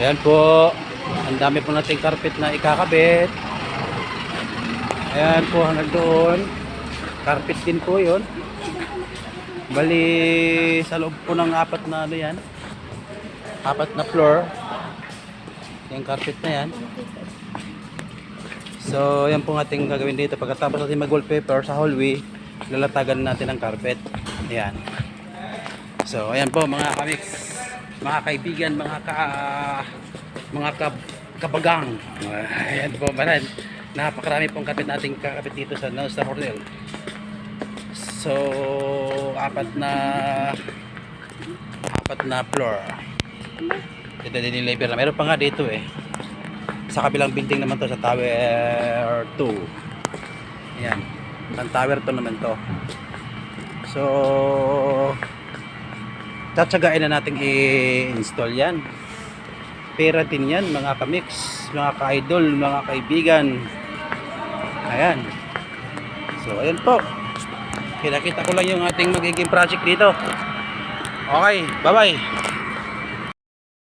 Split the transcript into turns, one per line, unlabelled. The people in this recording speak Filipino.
Ayan po. Ang dami po nating carpet na ikakabit. Ayan po hanggang doon. Carpet din po yun. Bali sa loob po ng apat na ano yan. Apat na floor. Yung carpet na yan. So yan po ating gagawin dito. Pagkatapos natin mag-wallpaper sa hallway, lalatagan natin ang carpet. Ayan. So ayan po mga kamix, mga kaibigan, kabagang. Ayan po maran. Napakarami pong carpet nating kakabit dito sa Star Hotel. So apat na floor. Ito din yung labor na. Meron pa nga dito eh. Sa kabilang building naman to, sa tower 2. Ayan. Ang tower 2 naman to. So tatsagain na natin i-install yan. Pera din yan mga kamix, mga ka-idol, mga kaibigan. Ayan. So ayan po. Kinakita ko lang yung ating magiging project dito. Okay, bye bye.